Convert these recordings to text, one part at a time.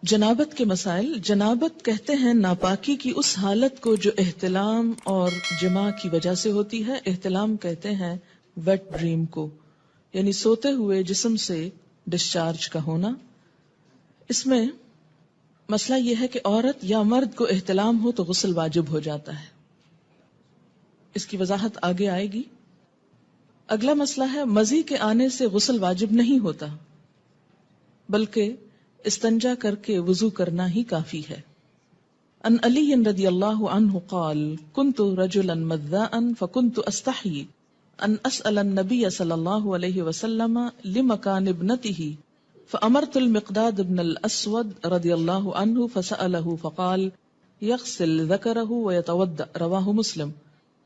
جنابت کے مسائل. جنابت کہتے ہیں ناپاکی کی اس حالت کو جو احتلام اور جماع کی وجہ سے ہوتی ہے. احتلام کہتے ہیں ویٹ ڈریم کو، یعنی سوتے ہوئے جسم سے ڈسچارج کا ہونا. اس میں مسئلہ یہ ہے کہ عورت یا مرد کو احتلام ہو تو غسل واجب ہو جاتا ہے. اس کی وضاحت آگے آئے گی. اگلا مسئلہ ہے مزی کے آنے سے غسل واجب نہیں ہوتا، بلکہ استنجا کر کے وضو کرنا ہی کافی ہے. ان علی رضی اللہ عنہ قال كنت رجلا مذاء فكنت استحي ان اسأل النبي صلی اللہ علیہ وسلم لمكان ابنته فامرت المقداد بن الاسود رضی اللہ عنہ فسأله فقال يغسل ذکره ويتوضأ. رواہ مسلم.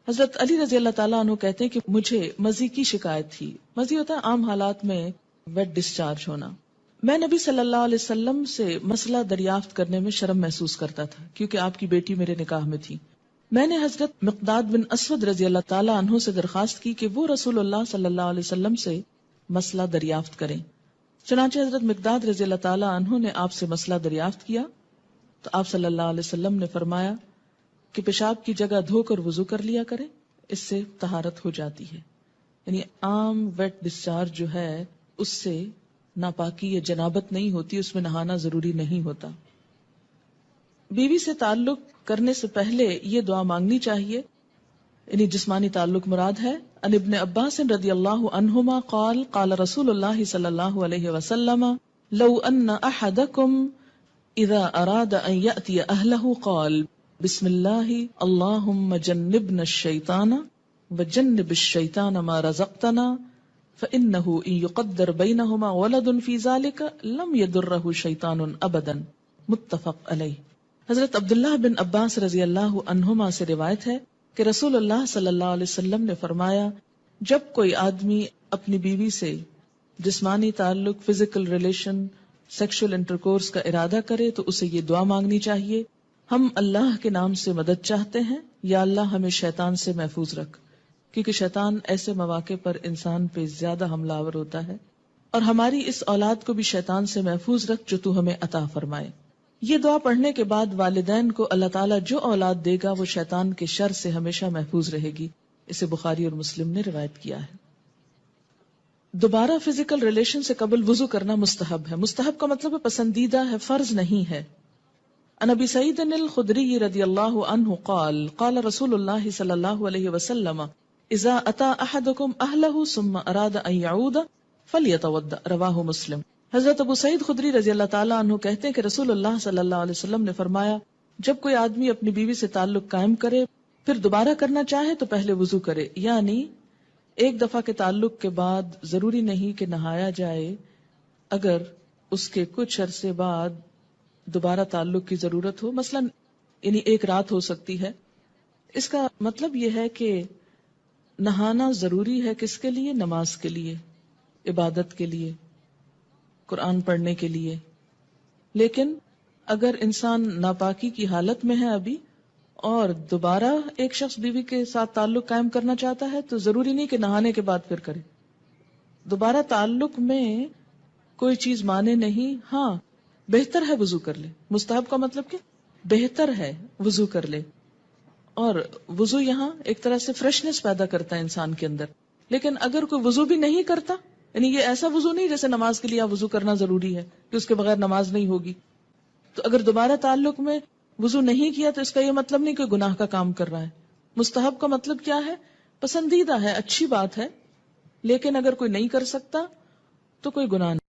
حضرت علی رضی اللہ تعالیٰ عنہ کہتے ہیں کہ مجھے مزی کی شکایت تھی. مزی ہوتا ہے عام حالات میں ویٹ ڈسچارج ہونا. میں نبی صلی اللہ علیہ وسلم سے مسئلہ دریافت کرنے میں شرم محسوس کرتا تھا کیونکہ آپ کی بیٹی میرے نکاح میں تھی. میں نے حضرت مقداد بن اسود رضی اللہ تعالیٰ عنہ سے درخواست کی کہ وہ رسول اللہ صلی اللہ علیہ وسلم سے مسئلہ دریافت کریں. چنانچہ حضرت مقداد رضی اللہ تعالیٰ عنہ نے آپ سے مسئلہ دریافت کیا تو آپ صلی اللہ علیہ وسلم نے فرمایا کہ پیشاب کی جگہ دھو کر وضو کر لیا کریں، اس سے طہارت ہو جاتی ہے. یعنی عام ویٹ ڈسچارج جو ہے اس سے ناپاکی یا جنابت نہیں ہوتی، اس میں نہانا ضروری نہیں ہوتا. بیوی سے تعلق کرنے سے پہلے یہ دعا مانگنی چاہیے، یعنی جسمانی تعلق مراد ہے. ان ابن عباس رضی اللہ عنہما قال قال رسول اللہ صلی اللہ علیہ وسلم لو ان احدکم اذا اراد ان یأتی اہلہ قال بسم اللہ اللہم جنبنا الشیطان وجنب الشیطان ما رزقتنا فإنه إن يقدر بينهما ولد في ذلك لم يضره شيطان أبدا. متفق علیہ. حضرت عبداللہ بن عباس رضی اللہ عنہما سے روایت ہے کہ رسول اللہ صلی اللہ علیہ وسلم نے فرمایا جب کوئی آدمی اپنی بیوی سے جسمانی تعلق، فزیکل ریلیشن، سیکشل انٹرکورس کا ارادہ کرے تو اسے یہ دعا مانگنی چاہیے: ہم اللہ کے نام سے مدد چاہتے ہیں، یا اللہ ہمیں شیطان سے محفوظ رکھ، کیونکہ شیطان ایسے مواقع پر انسان پہ زیادہ حملہ آور ہوتا ہے، اور ہماری اس اولاد کو بھی شیطان سے محفوظ رکھ جو تو ہمیں عطا فرمائے. یہ دعا پڑھنے کے بعد والدین کو اللہ تعالیٰ جو اولاد دے گا وہ شیطان کے شر سے ہمیشہ محفوظ رہے گی. اسے بخاری اور مسلم نے روایت کیا ہے. دوبارہ فزیکل ریلیشن سے قبل وضو کرنا مستحب ہے. مستحب کا مطلب پسندیدہ ہے، فرض نہیں ہے. عن ابی سعید الخدری رضی اللہ عنہ قال قال رسول اللہ صلی اللہ علیہ وسلم اذا اتى احدكم اهله ثم اراد ان يعود فليتوضا. رواہ مسلم. حضرت ابو سعید خدری رضی اللہ تعالیٰ عنہ کہتے ہیں کہ رسول اللہ صلی اللہ علیہ وسلم نے فرمایا جب کوئی آدمی اپنی بیوی سے تعلق قائم کرے پھر دوبارہ کرنا چاہے تو پہلے وضو کرے. یعنی ایک دفعہ کے تعلق کے بعد ضروری نہیں کہ نہایا جائے، اگر اس کے کچھ عرصے بعد دوبارہ تعلق کی ضرورت ہو، مثلا یعنی ایک رات ہو سکتی ہے. اس کا مطلب یہ ہے کہ نہانا ضروری ہے کس کے لیے؟ نماز کے لیے، عبادت کے لیے، قرآن پڑھنے کے لیے. لیکن اگر انسان ناپاکی کی حالت میں ہے ابھی اور دوبارہ ایک شخص بیوی کے ساتھ تعلق قائم کرنا چاہتا ہے تو ضروری نہیں کہ نہانے کے بعد پھر کرے. دوبارہ تعلق میں کوئی چیز مانے نہیں. ہاں بہتر ہے وضو کر لے. مستحب کا مطلب کہ بہتر ہے وضو کر لے، اور وضو یہاں ایک طرح سے فریشنس پیدا کرتا ہے انسان کے اندر. لیکن اگر کوئی وضو بھی نہیں کرتا، یعنی یہ ایسا وضو نہیں جیسے نماز کے لیے وضو کرنا ضروری ہے کہ اس کے بغیر نماز نہیں ہوگی، تو اگر دوبارہ تعلق میں وضو نہیں کیا تو اس کا یہ مطلب نہیں کہ گناہ کا کام کر رہا ہے. مستحب کا مطلب کیا ہے؟ پسندیدہ ہے، اچھی بات ہے. لیکن اگر کوئی نہیں کر سکتا تو کوئی گناہ نہیں.